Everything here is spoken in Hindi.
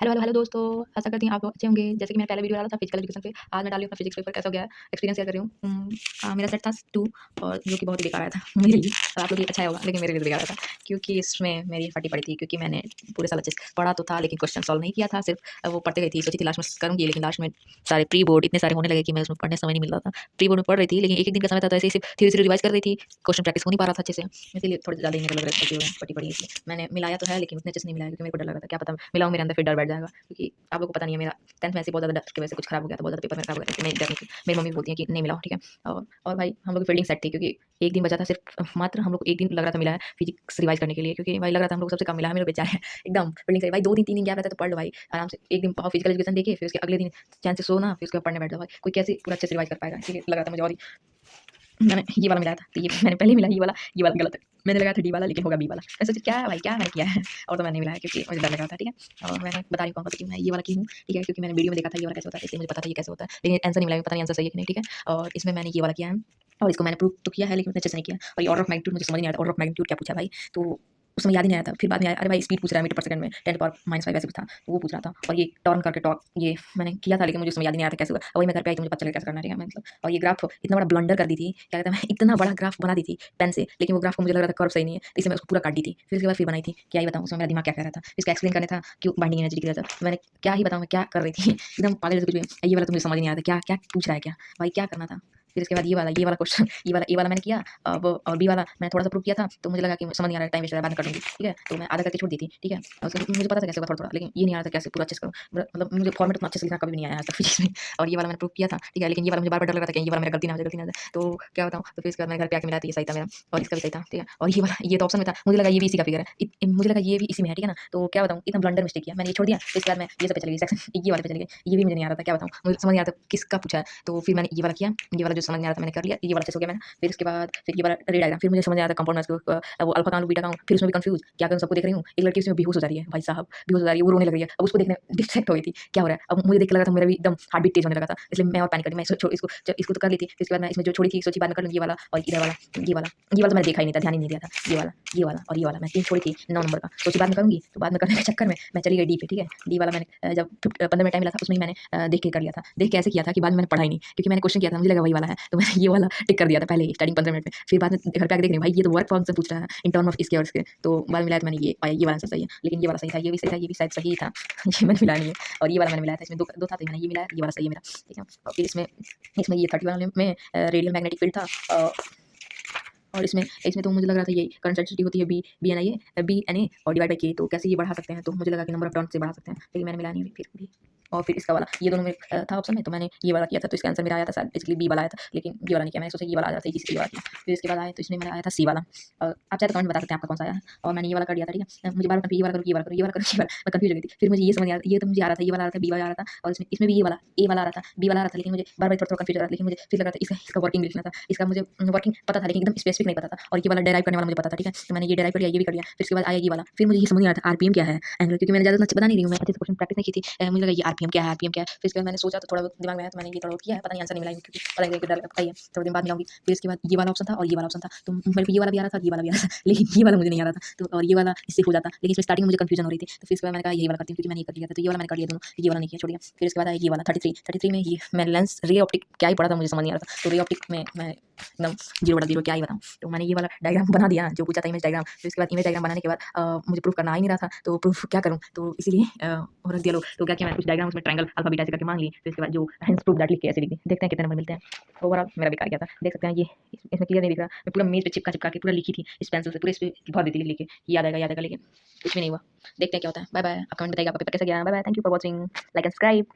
हेलो, हेलो, हेलो दोस्तों, आशा करती हूँ आप लोग अच्छे होंगे। जैसे कि मैंने पहले वीडियो डाला था फिजिकल एजुकेशन पे, आज मैं डाल रही हूँ अपना फिजिक्स पेपर कैसा हो गया है, एक्सपीरियंस शेयर कर रही हूँ। मेरा सेट था 2 और जो कि बहुत ही बेकार आया था मेरे लिए, और आप लोग के लिए अच्छा होगा, लेकिन मेरे लिए बेकार आया था क्योंकि इसमें मेरी फटी पड़ी थी क्योंकि मैंने पूरे साल अच्छे से पढ़ा तो था लेकिन क्वेश्चन सॉल्व नहीं किया था, सिर्फ वो पढ़ते गई थी। सोची थी लास्ट में करूँगी, लेकिन लास्ट में सारे प्री बोर्ड इतने सारे होने लगे कि मैं उसमें पढ़ने समय नहीं मिल रहा था। प्री बोर्ड में पढ़ रही थी, लेकिन एक-एक दिन का समय था तो ऐसे ही सिर्फ थ्योरी रिवाइज़ कर रही थी, क्वेश्चन प्रैक्टिस हो नहीं पा रहा था अच्छे से, इसीलिए थोड़ा ज़्यादा ही मेरे लग रहा था कि फटी पड़ी है इसलिए। मैंने मिलाया तो है लेकिन उतने अच्छे से नहीं मिलाया क्योंकि मेरे को डर लग रहा था, क्या पता मिलाऊँ मेरे अंदर फिर डर बैठ जाएगा, क्योंकि आप लोगों को पता नहीं है मेरा 10th में ऐसे बहुत ज़्यादा डर की वजह से कुछ खराब हो गया था, बहुत ज़्यादा पेपर मेरा खराब हो गया था, मैं डर नहीं थी। मेरी मम्मी बोलती है कि नहीं मिलाओ, ठीक है। और भाई हम लोग की फील्डिंग सेट थी क्योंकि एक दिन बचा था सिर्फ, मात्र हम लोग को एक दिन लग रहा था मिला है फिजिक्स रिवाइज़ करने के लिए, क्योंकि भाई लग रहा था हम लोग को सबसे कम मिला है, मेरे बेचारे एकदम फील्डिंग से भाई 2 दिन 3 दिन गैप रहता है तो पढ़ लो भाई आराम से। एक दिन फिजिकल एजुकेशन देखिए, फिर उसके अगले दिन चैन से सोना, फिर उसके बाद पढ़ने बैठ जाओ भाई। कोई कैसे पूरा अच्छे से रिवाइज़ कर पाएगा, इसीलिए लग रहा था मुझे। और मैंने ये वाला मिलाया था, तो ये मैंने पहले ही मिलाया ये वाला गलत है। मैंने लगाया था डी वाला लेकिन होगा बी वाला। मैं सोची क्या है भाई, क्या मैंने किया है? और तो मैंने नहीं मिलाया क्योंकि मुझे डर लग रहा था, ठीक है? और मैंने बता रही हूँ कौन-सा कि मैं ये वाला की हूँ, ठीक है? क्योंकि मैंने वीडियो में देखा था ये वाला कैसे होता है, इसलिए मुझे पता था ये कैसे होता है। लेकिन आंसर नहीं मिला, पता नहीं आंसर सही है कि नहीं, ठीक है? और इसमें मैंने ये वाला किया है और इसको मैंने प्रूव तो किया है लेकिन उतने अच्छे से नहीं किया। और ये ऑर्डर ऑफ मैग्नीट्यूड मुझे समझ नहीं आया था, ऑर्डर ऑफ मैग्नीट्यूड क्या पूछा भाई? तो उसमें याद ही नहीं आया था। फिर बाद में आया, अरे भाई स्पीड पूछ रहा है मीटर पर सेकंड में 10 पावर -5 ऐसे कुछ था, तो वो पूछ रहा था। और ये टर्न करके टॉर्क ये मैंने किया था लेकिन मुझे उसमें याद ही नहीं आया था कैसे हुआ। और वही मैं घर पे आई तो मुझे पता चला कैसे करना है, ठीक है? मतलब और ये ग्राफ इतना बड़ा ब्लंडर कर दी थी, क्या कहते हैं, मैं इतना बड़ा ग्राफ बना दी थी पेन से, लेकिन वो ग्राफ को मुझे लग रहा था कर्व सही नहीं है, तो इसलिए मैं उसको पूरा काट दी थी। फिर उसके बाद फिर बनाई थी, क्या ही बताऊँ उसमें मेरा दिमाग क्या कह रहा था। इसका एक्सप्लेन करना था क्यों बाइंडिंग एनर्जी की था। मैंने क्या ही बताऊँ मैं क्या कर रही थी एकदम पागल जैसे कुछ भी। ये वाला तो मुझे समझ नहीं आया था, क्या पूछ रहा है क्या? भाई क्या करना था? फिर उसके बाद ये वाला क्वेश्चन ए वाला मैंने किया। अब और बी वाला मैंने थोड़ा-सा प्रूव किया था, तो मुझे लगा कि समझ नहीं आ रहा है, टाइम वेस्ट हो रहा है, बाद में कर लूँगी, ठीक है? तो मैं आधा करके छोड़ दी थी, ठीक है? और उसके मुझे पता था कैसे होगा थोड़ा-थोड़ा, लेकिन ये नहीं आ रहा था कैसे पूरा अच्छे से करूँ। मतलब मुझे फॉर्मेट उतना अच्छे से लिखना कभी भी नहीं आया आज तक फिजिक्स में। और ये वाला मैंने प्रूव किया था, ठीक है? लेकिन ये वाला मुझे बार-बार डर लग रहा था कि ये वाला मेरा गलती ना हो जाए। तो क्या बताऊँ? तो फिर उसके बाद मैं घर पे आके मिलाया तो ये सही था मेरा, और इसका भी सही था, ठीक है? और ये तो ऑप्शन में था, मुझे लगा ये भी इसी का फिगर है। मुझे लगा ये भी इसी में है, ठीक है ना? तो क्या बताऊँ, इतना ब्लंडर मिस्टेक किया। मैंने ये छोड़ दिया, फिर इसके बाद मैं ये सब पे चली गई, सेक्शन ये वाले पे चली गई। ये भी मुझे नहीं आ रहा था, क्या बताऊँ? मुझे समझ नहीं आ रहा था किसका पूछा है। तो फिर मैंने ये वाला किया, ये वाला जो समझ नहीं आ रहा था मैंने कर लिया, ये वाला अच्छे से हो गया मैंने। फिर उसके बाद फिर ये वाला रे डायग्राम, फिर मुझे समझ नहीं आया था कंपाउंड मैथ्स वो अल्फा का लूँ, बीटा का हूँ, फिर उसमें भी कन्फ्यूज़ क्या करूँ, सबको देख रही हूँ। एक लड़की उसमें बेहोश हो जा रही है, भाई साहब बेहोश हो जा रही है, वो रोने लग रही है। अब उसको देखने डिस्ट्रैक्ट हो गई थी, क्या हो रहा है? अब मुझे देख के लग रहा था मेरा भी एकदम हार्ट बीट तेज़ होने लगा था, इसलिए मैं और पैनिक कर गई। मैं इसको तो कर ली थी, फिर उसके बाद मैं इसमें जो छोड़ी थी सोची बाद में कर लूँगी, ये वाला और इधर वाला, ये वाला तो मैंने देखा ही नहीं था, ध्यान ही नहीं दिया था। ये वाला और ये वाला मैं 3 छोड़ी थी 9 नंबर का, सोची बाद में करूँगी, तो बाद में करने के चक्कर में मैं चली गई डी पे, ठीक है? डी वाला मैंने जब 15 मिनट टाइम मिला था उसमें ही मैंने देख के कर लिया था। देख के ऐसे किया था कि बाद में मैंने पढ़ा ही नहीं, क्योंकि मैंने क्वेश्चन किया था मुझे लगा वही वाला है, तो मैंने ये वाला टिक कर दिया था पहले ही स्टार्टिंग 15 मिनट में। फिर बाद में घर पे आके देख रही हूँ भाई ये तो वर्क फंक्शन पूछ रहा है इन टर्म ऑफ इसके और इसके, तो बाद में मिलाया तो मैंने ये पाया, ये वाला आंसर सही है। लेकिन ये वाला सही था, ये भी सही था, ये भी शायद सही था ये मैंने मिलाया नहीं है। और ये वाला मैंने मिलाया था, इसमें 2 था तो मैंने ये मिलाया, ये वाला सही है मेरा, ठीक है? और फिर इसमें ये 30 वाले में रेडियल मैग्नेटिक फील्ड था। और इसमें तो मुझे लग रहा था यही करंट डेंसिटी होती है बी एन ए और डिवाइड बाय के, तो कैसे ये बढ़ा सकते हैं, तो मुझे लगा कि नंबर ऑफ टर्न से बढ़ा सकते हैं, लेकिन मैंने मिलाया नहीं फिर भी। और फिर इसका वाला ये दोनों में था ऑप्शन में, तो मैंने ये वाला किया था, तो इसका आंसर मेरा आया था शायद बेसिकली बी वाला आया था, लेकिन बी वाला नहीं किया मैंने, सोचा ये वाला आ जाता है इसी से ये वाला किया। फिर इसके बाद आया तो इसमें मेरा आया था सी वाला। और आप चाहे तो कमेंट बता सकते हैं आपका कौन सा आया है। और मैंने ये वाला कर दिया था, ठीक है? मुझे बार-बार ये वाला करो, ये वाला करो, ये वाला करो, ये वाला मैं कन्फ्यूज़ हो गई थी। फिर मुझे ये समझ आया, ये तो मुझे आ रहा था, ये वाला आ रहा था, बी वाला आ रहा था, और इसमें भी ये वाला ए वाला आ रहा था, बी वाला आ रहा था, लेकिन मुझे बार-बार थोड़ा-थोड़ा कन्फ्यूज़ हो रहा था, लेकिन मुझे फिर लग रहा था इसका वर्किंग लिखना था। इसका मुझे वर्किंग पता था लेकिन एकदम स्पेसिफिक नहीं पता था, और ये वाला डेराइव करने वाला मुझे पता था, ठीक है? तो मैंने ये डेराइव कर लिया, ये भी कर लिया। फिर उसके बाद आया ये वाला, फिर मुझे ये समझ नहीं आ रहा था आरपीएम क्या है एंगुलर, क्योंकि मैंने ज़्यादा बता नहीं रही हूँ, मैं अच्छे से क्वेश्चन प्रैक्टिस नहीं की थी। मुझे लगा ये आरपीएम क्या है, आरपीएम क्या है? फिर उसके बाद मैंने सोचा तो थोड़ा बहुत दिमाग में आया, तो मैंने ये थोड़ा बहुत किया है, पता नहीं आंसर नहीं मिला क्योंकि पता नहीं डर लगता ही है, थोड़े दिन बाद मिलाऊँगी। फिर इसके बाद ये वाला ऑप्शन था और ये वाला ऑप्शन था, तो मेरे को ये वाला भी आ रहा था, ये वाला भी आ रहा था, लेकिन ये वाला मुझे नहीं आ रहा था, तो और ये वाला इससे हो जाता, लेकिन इसमें स्टार्टिंग में मुझे कन्फ्यूजन हो रही थी, तो फिर इसके बाद मैंने कहा यही वाला करती हूँ क्योंकि मैंने ये कर लिया था, तो ये वाला मैंने कर लिया दोनों, ये वाला नहीं किया, छोड़ दिया। फिर उसके बाद आया ये वाला 33 में ये मैं लेंस रे ऑप्टिक क्या ही पढ़ा था मुझे समझ नहीं आ रहा था, तो रे ऑप्टिक में मैं एकदम 0/0 क्या ही बताऊँ। तो मैंने ये वाला डायग्राम बना दिया जो पूछा था इमेज डायग्राम, फिर उसके बाद इमेज डायग्राम बनाने के बाद मुझे प्रूफ करना आ ही नहीं रहा था, तो प्रूफ क्या करूँ? तो इसीलिए वो रख दिया लो, तो क्या किया मैंने कुछ डायग्राम उसमें ट्रायंगल अल्फा बीटा ऐसे करके मांग ली, फिर इसके बाद जो हेंस प्रूफ दैट लिख के ऐसे लिख दी, देखते हैं कितने नंबर मिलते हैं। ओवरऑल मेरा बेकार गया था, देख सकते हैं ये इसमें क्लियर नहीं दिख रहा, मैं पूरा मेज पे चिपका के पूरा लिखी थी इस पेंसिल से, पूरे इस पे भर देती लिख के याद आएगा, लेकिन कुछ भी नहीं हुआ। देखते हैं क्या होता है। बाय बाय, आप कमेंट बताइएगा आपका पेपर कैसा गया। Bye bye, thank you for watching, like and subscribe.